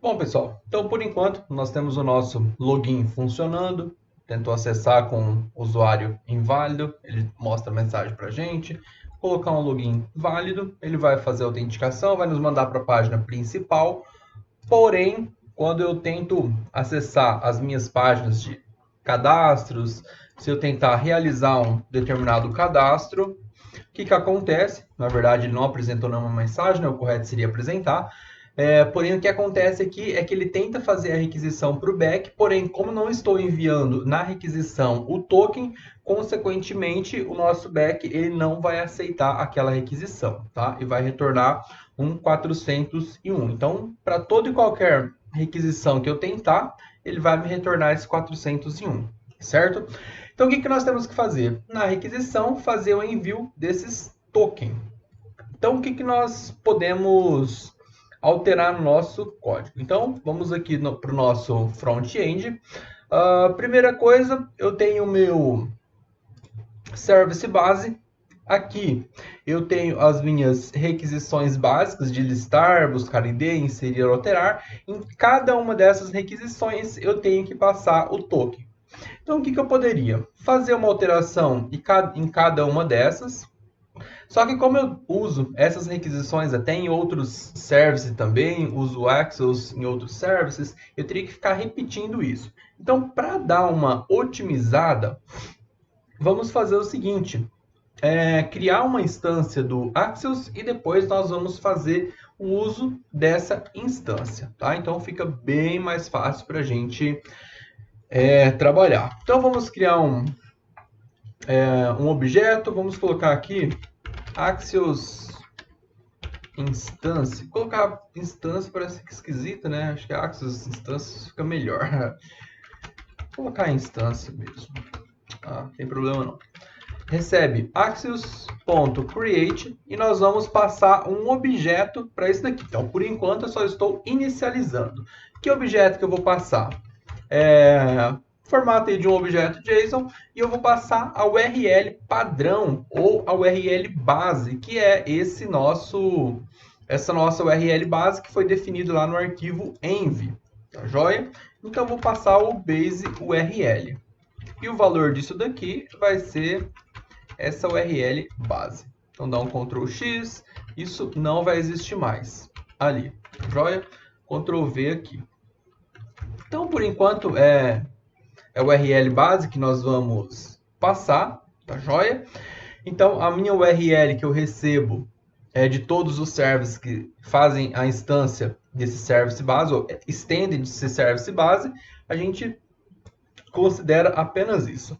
Bom, pessoal, então por enquanto nós temos o nosso login funcionando. Tentou acessar com usuário inválido, ele mostra a mensagem para a gente. Colocar um login válido, ele vai fazer a autenticação, vai nos mandar para a página principal. Porém, quando eu tento acessar as minhas páginas de cadastros, se eu tentar realizar um determinado cadastro, o que acontece? Na verdade, ele não apresentou nenhuma mensagem, né? O correto seria apresentar. Porém, o que acontece aqui é que ele tenta fazer a requisição para o back, porém, como não estou enviando na requisição o token, consequentemente, o nosso back ele não vai aceitar aquela requisição, tá? E vai retornar um 401. Então, para toda e qualquer requisição que eu tentar, ele vai me retornar esse 401, certo? Então, o que nós temos que fazer? Na requisição, fazer o envio desses tokens. Então, o que nós podemos alterar no nosso código? Então, vamos aqui para o nosso front-end. Primeira coisa, eu tenho o meu service base. Aqui eu tenho as minhas requisições básicas de listar, buscar ID, inserir, alterar. Em cada uma dessas requisições eu tenho que passar o token. Então, o que eu poderia? Fazer uma alteração em cada uma dessas. Só que como eu uso essas requisições até em outros services também, uso o Axios em outros services, eu teria que ficar repetindo isso. Então, para dar uma otimizada, vamos fazer o seguinte. Criar uma instância do Axios e depois nós vamos fazer o uso dessa instância, tá? Então fica bem mais fácil para a gente trabalhar. Então vamos criar um objeto, vamos colocar aqui Axios instância. Colocar instância parece que esquisita, né? Acho que Axios instância fica melhor. Vou colocar instância mesmo. Não tem problema não. Recebe axios.create e nós vamos passar um objeto para isso daqui. Então, por enquanto, eu só estou inicializando. Que objeto que eu vou passar? Formato aí de um objeto JSON e eu vou passar a URL padrão ou a URL base, que é essa nossa URL base que foi definido lá no arquivo env, tá joia? Então, eu vou passar o base URL. E o valor disso daqui vai ser essa URL base. Então dá um Ctrl X, isso não vai existir mais ali, joia? Ctrl V aqui. Então por enquanto é a URL base que nós vamos passar, tá joia? Então a minha URL que eu recebo de todos os services que fazem a instância desse service base, ou estendem desse service base, a gente considera apenas isso.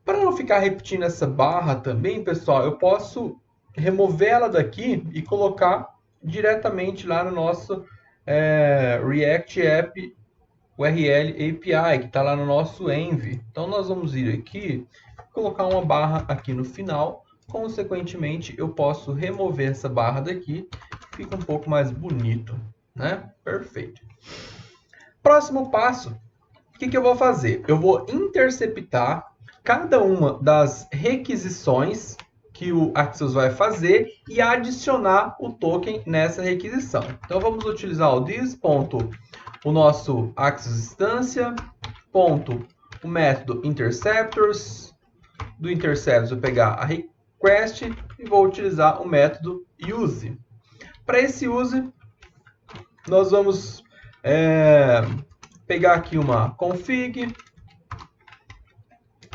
Para não ficar repetindo essa barra também, pessoal, eu posso remover ela daqui e colocar diretamente lá no nosso React App URL API, que está lá no nosso env. Então, nós vamos ir aqui, colocar uma barra aqui no final. Consequentemente, eu posso remover essa barra daqui, fica um pouco mais bonito, né? Perfeito. Próximo passo, o que eu vou fazer? Eu vou interceptar cada uma das requisições que o Axios vai fazer e adicionar o token nessa requisição. Então vamos utilizar o this, o nosso Axios instância, o método interceptors. Do interceptors eu vou pegar a request e vou utilizar o método use. Para esse use, nós vamos pegar aqui uma config,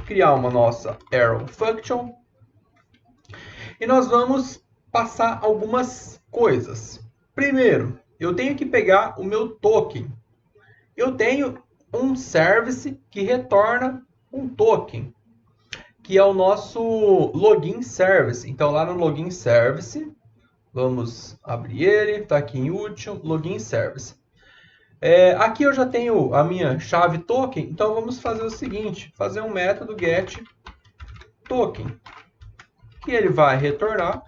criar uma nossa arrow function e nós vamos passar algumas coisas. Primeiro, eu tenho que pegar o meu token. Eu tenho um service que retorna um token, que é o nosso login service. Então, lá no login service, vamos abrir ele, está aqui em útil, login service. Aqui eu já tenho a minha chave token, então vamos fazer o seguinte, fazer um método get token, que ele vai retornar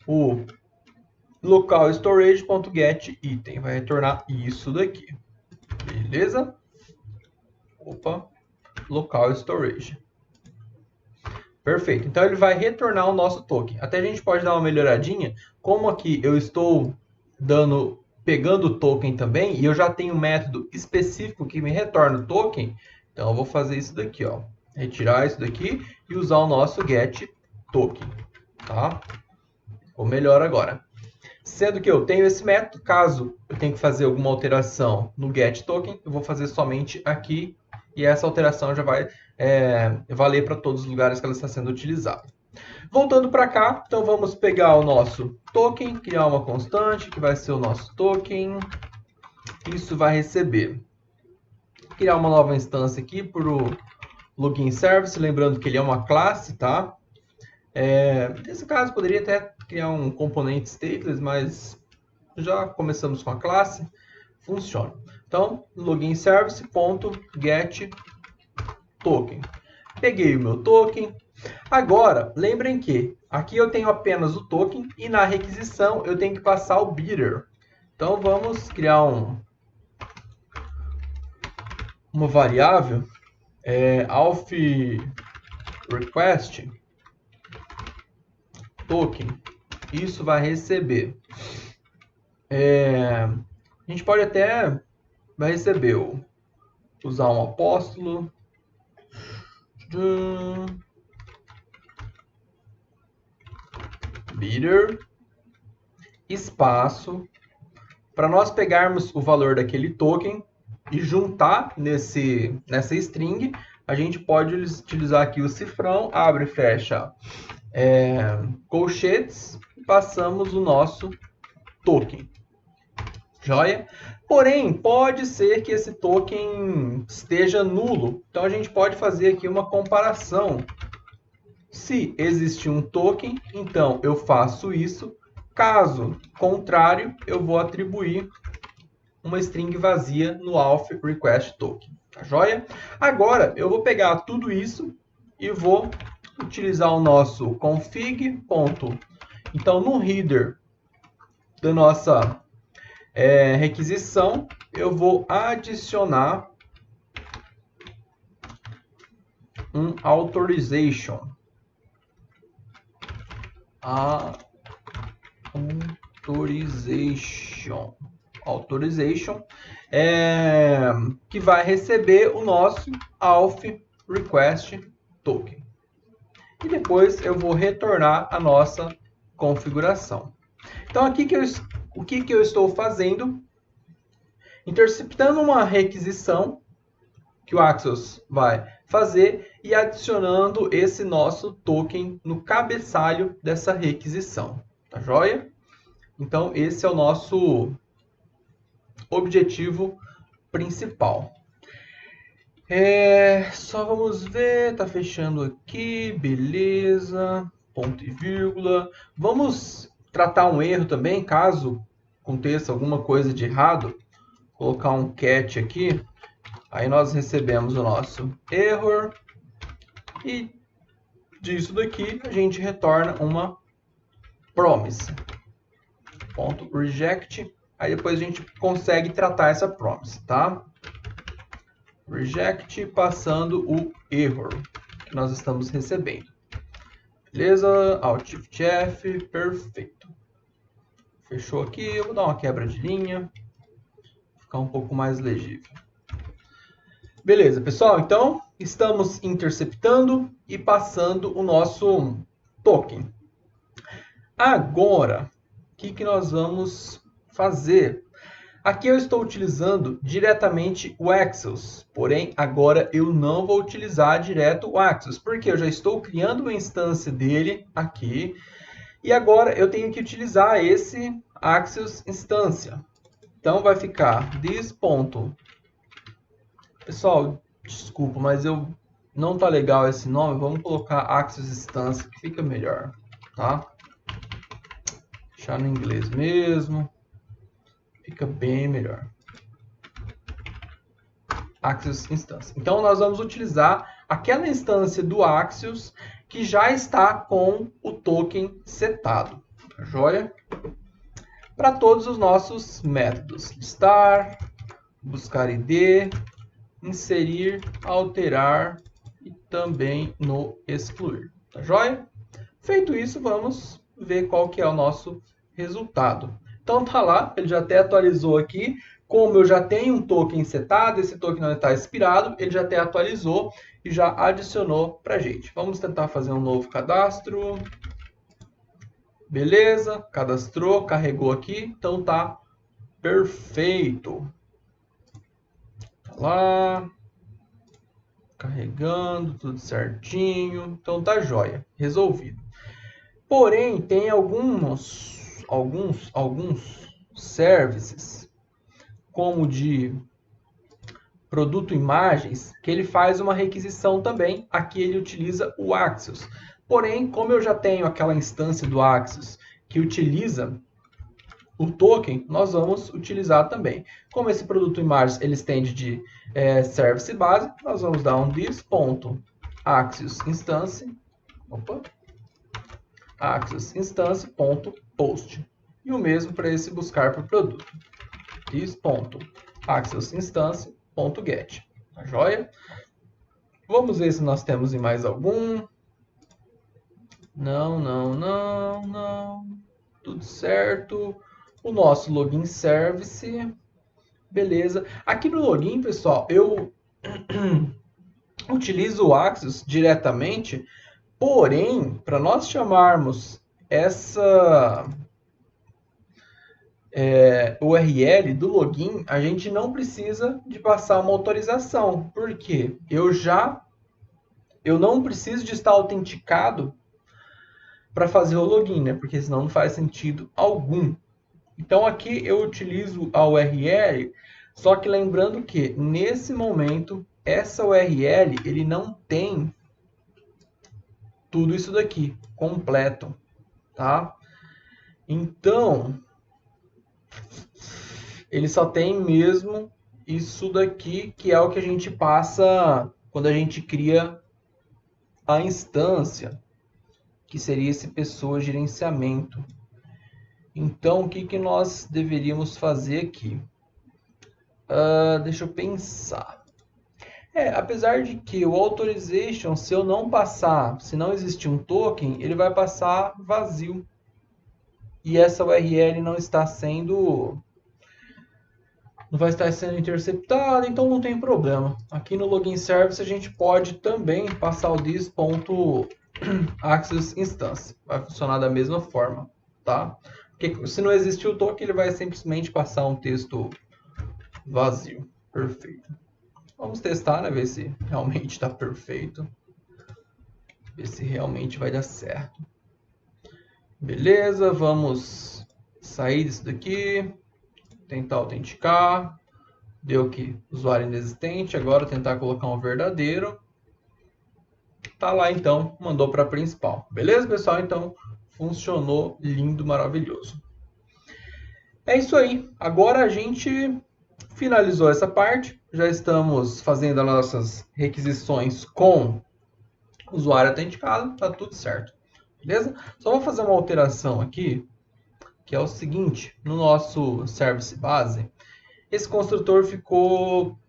o local storage.getItem, vai retornar isso daqui, beleza? Opa, local storage. Perfeito, então ele vai retornar o nosso token. Até a gente pode dar uma melhoradinha, como aqui eu estou dando pegando o token também, e eu já tenho um método específico que me retorna o token, então eu vou fazer isso daqui, ó. Retirar isso daqui e usar o nosso get token, tá? Ficou melhor agora. Sendo que eu tenho esse método, caso eu tenha que fazer alguma alteração no get token, eu vou fazer somente aqui, e essa alteração já vai valer para todos os lugares que ela está sendo utilizada. Voltando para cá, então vamos pegar o nosso token, criar uma constante, que vai ser o nosso token. Isso vai receber. Criar uma nova instância aqui para o login service, lembrando que ele é uma classe, tá? Nesse caso, poderia até criar um componente stateless, mas já começamos com a classe, funciona. Então, login service.get token. Peguei o meu token. Agora, lembrem que aqui eu tenho apenas o token e na requisição eu tenho que passar o bidder. Então, vamos criar uma variável, auth request token. Isso vai receber. A gente pode até usar um apóstolo. Bidder, espaço, para nós pegarmos o valor daquele token e juntar nessa string, a gente pode utilizar aqui o cifrão, abre e fecha colchetes, e passamos o nosso token. Joia? Porém, pode ser que esse token esteja nulo, então a gente pode fazer aqui uma comparação. Se existir um token, então eu faço isso. Caso contrário, eu vou atribuir uma string vazia no auth request token. Tá joia? Agora, eu vou pegar tudo isso e vou utilizar o nosso config. Então, no header da nossa requisição, eu vou adicionar um authorization. Authorization, que vai receber o nosso auth request token. E depois eu vou retornar a nossa configuração. Então aqui o que eu estou fazendo? Interceptando uma requisição que o Axios vai fazer e adicionando esse nosso token no cabeçalho dessa requisição. Tá joia? Então, esse é o nosso objetivo principal. Só vamos ver, tá fechando aqui, beleza, ponto e vírgula. Vamos tratar um erro também, caso aconteça alguma coisa de errado. Vou colocar um cat aqui. Aí nós recebemos o nosso error e disso daqui a gente retorna uma promise. Ponto reject. Aí depois a gente consegue tratar essa promise, tá? Reject passando o error que nós estamos recebendo. Beleza? Alt Shift F, perfeito. Fechou aqui, eu vou dar uma quebra de linha, ficar um pouco mais legível. Beleza, pessoal, então estamos interceptando e passando o nosso token. Agora, o que nós vamos fazer? Aqui eu estou utilizando diretamente o Axios, porém agora eu não vou utilizar direto o Axios, porque eu já estou criando uma instância dele aqui, e agora eu tenho que utilizar esse Axios instância. Então vai ficar this. Pessoal, desculpa, mas não tá legal esse nome. Vamos colocar Axios Instância, que fica melhor, tá? Deixar no inglês mesmo. Fica bem melhor. Axios Instância. Então, nós vamos utilizar aquela instância do Axios que já está com o token setado. Tá joia? Para todos os nossos métodos. Listar, buscar ID, inserir, alterar e também no excluir. Tá joia? Feito isso, vamos ver qual que é o nosso resultado. Então tá lá, ele já até atualizou aqui. Como eu já tenho um token setado, esse token não está expirado, ele já até atualizou e já adicionou para a gente. Vamos tentar fazer um novo cadastro. Beleza, cadastrou, carregou aqui, então tá perfeito. Tá lá, carregando, tudo certinho, então tá jóia, resolvido. Porém, tem alguns services, como de produto imagens, que ele faz uma requisição também. Aqui ele utiliza o Axios. Porém, como eu já tenho aquela instância do Axios que utiliza o token, nós vamos utilizar também. Como esse produto imagens ele estende de service base, nós vamos dar um this.axios instance, axios instance.post. E o mesmo para esse buscar por produto. this.axios instance.get. Tá joia? Vamos ver se nós temos em mais algum. Não. Tudo certo. O nosso login service. Beleza. Aqui no login, pessoal, eu utilizo o Axios diretamente. Porém, para nós chamarmos essa URL do login, a gente não precisa de passar uma autorização. Por quê? Eu não preciso de estar autenticado para fazer o login, né? Porque senão não faz sentido algum. Então aqui eu utilizo a URL, só que lembrando que nesse momento essa URL ele não tem tudo isso daqui completo, tá? Então ele só tem mesmo isso daqui, que é o que a gente passa quando a gente cria a instância, que seria esse pessoa gerenciamento. Então, o que nós deveríamos fazer aqui? Deixa eu pensar. Apesar de que o authorization, se eu não passar, se não existir um token, ele vai passar vazio. E essa URL não vai estar sendo interceptada, então não tem problema. Aqui no login service a gente pode também passar o this.axios instance. Vai funcionar da mesma forma, tá? Porque se não existir o token, ele vai simplesmente passar um texto vazio. Perfeito. Vamos testar, né? Ver se realmente está perfeito. Ver se realmente vai dar certo. Beleza, vamos sair disso daqui. Tentar autenticar. Deu que usuário inexistente. Agora tentar colocar um verdadeiro. Tá lá então, mandou para a principal. Beleza, pessoal? Então funcionou lindo, maravilhoso. É isso aí. Agora a gente finalizou essa parte. Já estamos fazendo as nossas requisições com o usuário autenticado. Tá tudo certo. Beleza? Só vou fazer uma alteração aqui, que é o seguinte. No nosso service base, esse construtor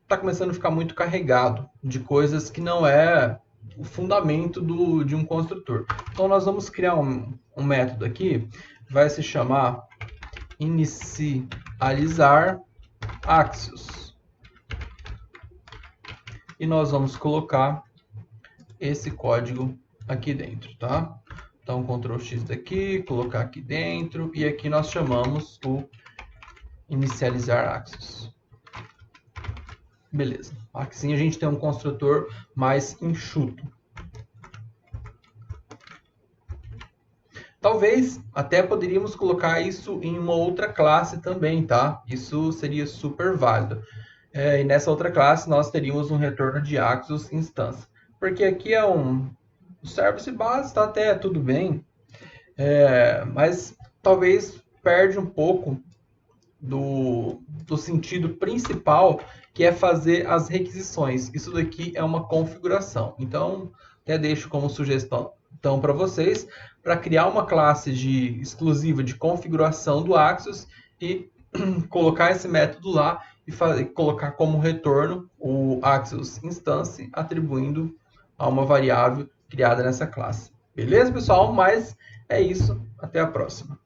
tá começando a ficar muito carregado de coisas que não é o fundamento de um construtor. Então nós vamos criar um método aqui, vai se chamar inicializar Axios. E nós vamos colocar esse código aqui dentro, tá? Então Ctrl X daqui, colocar aqui dentro, e aqui nós chamamos o inicializar Axios. Beleza. Assim a gente tem um construtor mais enxuto. Talvez até poderíamos colocar isso em uma outra classe também, tá? Isso seria super válido. E nessa outra classe nós teríamos um retorno de Axios instância. Porque aqui é um service base, tá até tudo bem. Mas talvez perde um pouco do sentido principal, que é fazer as requisições. Isso daqui é uma configuração. Então, até deixo como sugestão para vocês, para criar uma classe exclusiva de configuração do Axios e colocar esse método lá e colocar como retorno o Axios Instance, atribuindo a uma variável criada nessa classe. Beleza, pessoal? Mas é isso. Até a próxima.